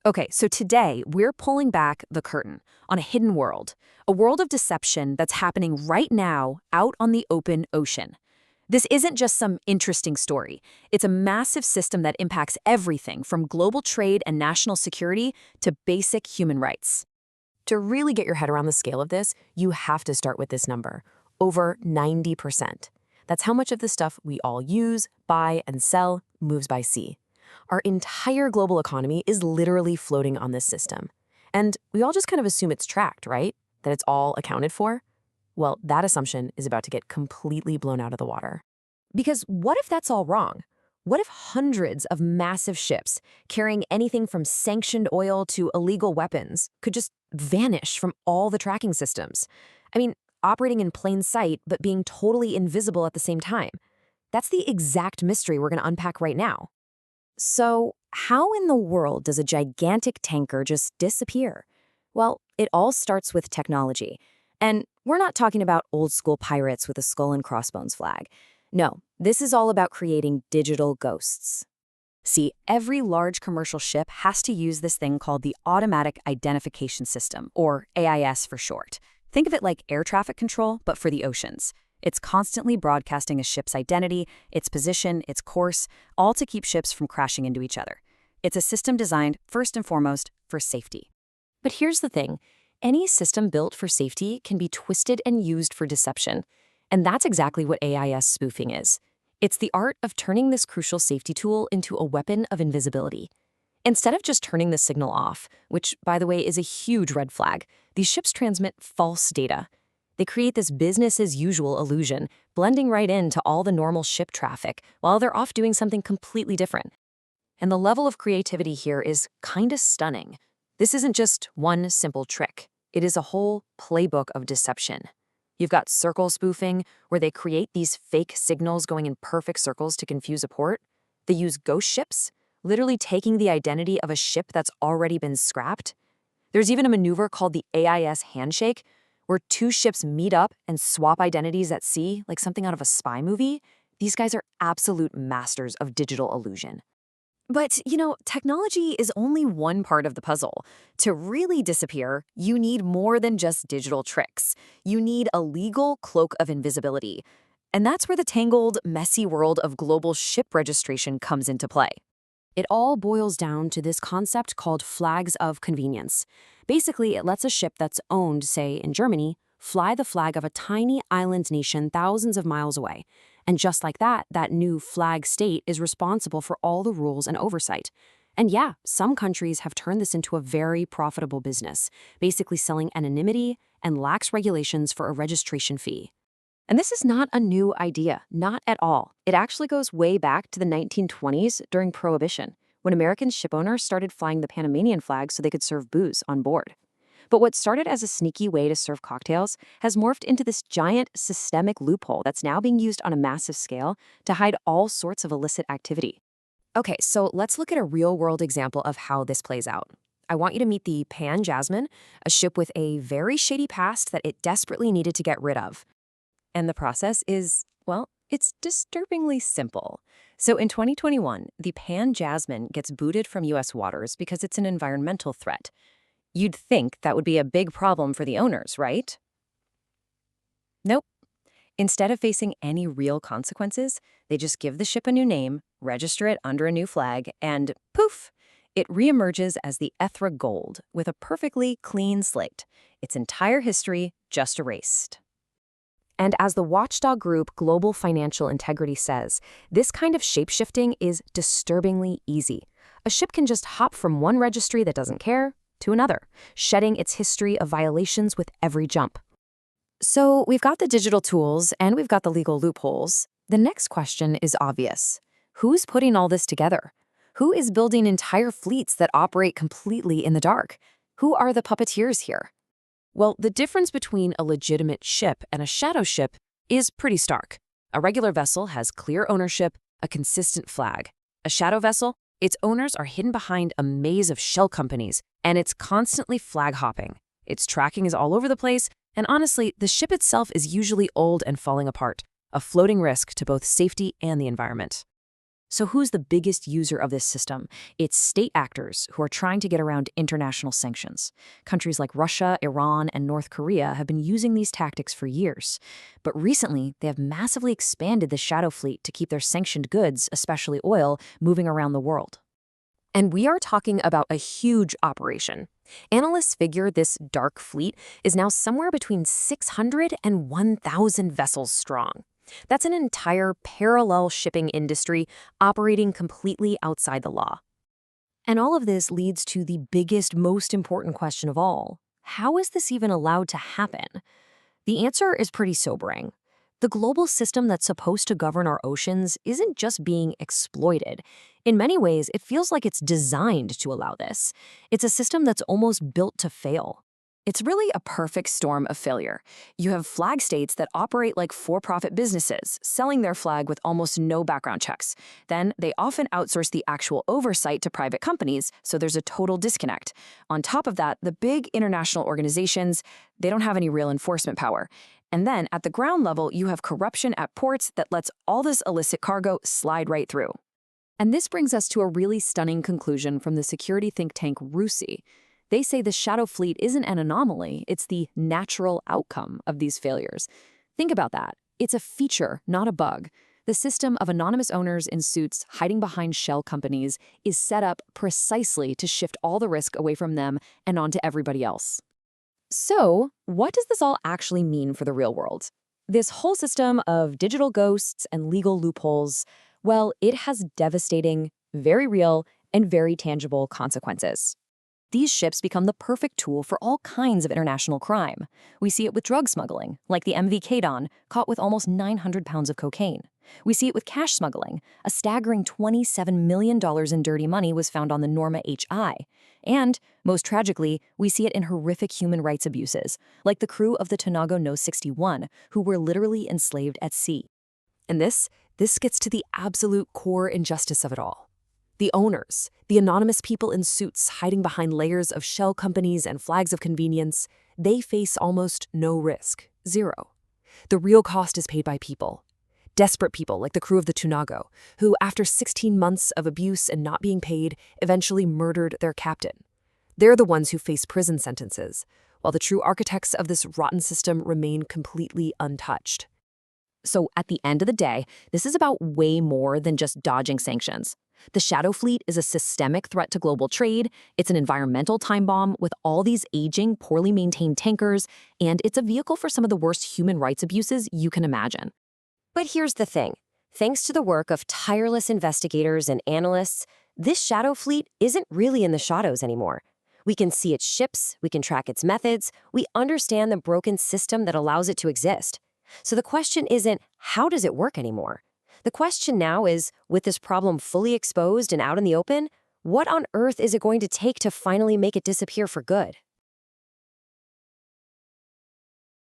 Okay, so today we're pulling back the curtain on a hidden world, a world of deception that's happening right now out on the open ocean. This isn't just some interesting story. It's a massive system that impacts everything from global trade and national security to basic human rights. To really get your head around the scale of this, you have to start with this number, over 90%. That's how much of the stuff we all use, buy, and sell moves by sea. Our entire global economy is literally floating on this system. And we all just kind of assume it's tracked, right? That it's all accounted for? Well, that assumption is about to get completely blown out of the water. Because what if that's all wrong? What if hundreds of massive ships carrying anything from sanctioned oil to illegal weapons could just vanish from all the tracking systems? I mean, operating in plain sight, but being totally invisible at the same time. That's the exact mystery we're going to unpack right now. So, how in the world does a gigantic tanker just disappear? Well, it all starts with technology. And we're not talking about old-school pirates with a skull and crossbones flag. No, this is all about creating digital ghosts. See, every large commercial ship has to use this thing called the Automatic Identification System, or AIS for short. Think of it like air traffic control, but for the oceans. It's constantly broadcasting a ship's identity, its position, its course, all to keep ships from crashing into each other. It's a system designed, first and foremost, for safety. But here's the thing. Any system built for safety can be twisted and used for deception. And that's exactly what AIS spoofing is. It's the art of turning this crucial safety tool into a weapon of invisibility. Instead of just turning the signal off, which, by the way, is a huge red flag, these ships transmit false data. They create this business-as-usual illusion, blending right into all the normal ship traffic while they're off doing something completely different. And the level of creativity here is kinda stunning. This isn't just one simple trick. It is a whole playbook of deception. You've got circle spoofing, where they create these fake signals going in perfect circles to confuse a port. They use ghost ships, literally taking the identity of a ship that's already been scrapped. There's even a maneuver called the AIS handshake, where two ships meet up and swap identities at sea like something out of a spy movie. These guys are absolute masters of digital illusion. But, technology is only one part of the puzzle. To really disappear, you need more than just digital tricks. You need a legal cloak of invisibility. And that's where the tangled, messy world of global ship registration comes into play. It all boils down to this concept called flags of convenience. Basically, it lets a ship that's owned, say, in Germany, fly the flag of a tiny island nation thousands of miles away. And just like that, that new flag state is responsible for all the rules and oversight. And yeah, some countries have turned this into a very profitable business, basically selling anonymity and lax regulations for a registration fee. And this is not a new idea, not at all. It actually goes way back to the 1920s during Prohibition, when American shipowners started flying the Panamanian flag so they could serve booze on board. But what started as a sneaky way to serve cocktails has morphed into this giant systemic loophole that's now being used on a massive scale to hide all sorts of illicit activity. Okay, so let's look at a real-world example of how this plays out. I want you to meet the Pan Jasmine, a ship with a very shady past that it desperately needed to get rid of. And the process is, well, it's disturbingly simple. So in 2021, the Pan Jasmine gets booted from U.S. waters because it's an environmental threat. You'd think that would be a big problem for the owners, right? Nope. Instead of facing any real consequences, they just give the ship a new name, register it under a new flag, and poof, it reemerges as the Ethra Gold with a perfectly clean slate, its entire history just erased. And as the watchdog group Global Financial Integrity says, this kind of shape-shifting is disturbingly easy. A ship can just hop from one registry that doesn't care to another, shedding its history of violations with every jump. So we've got the digital tools and we've got the legal loopholes. The next question is obvious. Who's putting all this together? Who is building entire fleets that operate completely in the dark? Who are the puppeteers here? Well, the difference between a legitimate ship and a shadow ship is pretty stark. A regular vessel has clear ownership, a consistent flag. A shadow vessel, its owners are hidden behind a maze of shell companies, and it's constantly flag hopping. Its tracking is all over the place, and honestly, the ship itself is usually old and falling apart, a floating risk to both safety and the environment. So who's the biggest user of this system? It's state actors who are trying to get around international sanctions. Countries like Russia, Iran, and North Korea have been using these tactics for years. But recently, they have massively expanded the shadow fleet to keep their sanctioned goods, especially oil, moving around the world. And we are talking about a huge operation. Analysts figure this dark fleet is now somewhere between 600 and 1,000 vessels strong. That's an entire parallel shipping industry operating completely outside the law. And all of this leads to the biggest, most important question of all. How is this even allowed to happen? The answer is pretty sobering. The global system that's supposed to govern our oceans isn't just being exploited. In many ways, it feels like it's designed to allow this. It's a system that's almost built to fail. It's really a perfect storm of failure. You have flag states that operate like for-profit businesses, selling their flag with almost no background checks. Then they often outsource the actual oversight to private companies, so there's a total disconnect. On top of that, the big international organizations, they don't have any real enforcement power. And then at the ground level, you have corruption at ports that lets all this illicit cargo slide right through. And this brings us to a really stunning conclusion from the security think tank RUSI. They say the shadow fleet isn't an anomaly, it's the natural outcome of these failures. Think about that. It's a feature, not a bug. The system of anonymous owners in suits hiding behind shell companies is set up precisely to shift all the risk away from them and onto everybody else. So, what does this all actually mean for the real world? This whole system of digital ghosts and legal loopholes, well, it has devastating, very real, and very tangible consequences. These ships become the perfect tool for all kinds of international crime. We see it with drug smuggling, like the MV Kadon, caught with almost 900 pounds of cocaine. We see it with cash smuggling. A staggering $27 million in dirty money was found on the Norma HI. And, most tragically, we see it in horrific human rights abuses, like the crew of the Tanago No 61, who were literally enslaved at sea. And this gets to the absolute core injustice of it all. The owners, the anonymous people in suits hiding behind layers of shell companies and flags of convenience, they face almost no risk, zero. The real cost is paid by people. Desperate people like the crew of the Tunago, who, after 16 months of abuse and not being paid, eventually murdered their captain. They're the ones who face prison sentences, while the true architects of this rotten system remain completely untouched. So at the end of the day, this is about way more than just dodging sanctions. The shadow fleet is a systemic threat to global trade, it's an environmental time bomb with all these aging, poorly maintained tankers, and it's a vehicle for some of the worst human rights abuses you can imagine. But here's the thing. Thanks to the work of tireless investigators and analysts, this shadow fleet isn't really in the shadows anymore. We can see its ships, we can track its methods, we understand the broken system that allows it to exist. So the question isn't, how does it work anymore? The question now is, with this problem fully exposed and out in the open, what on earth is it going to take to finally make it disappear for good?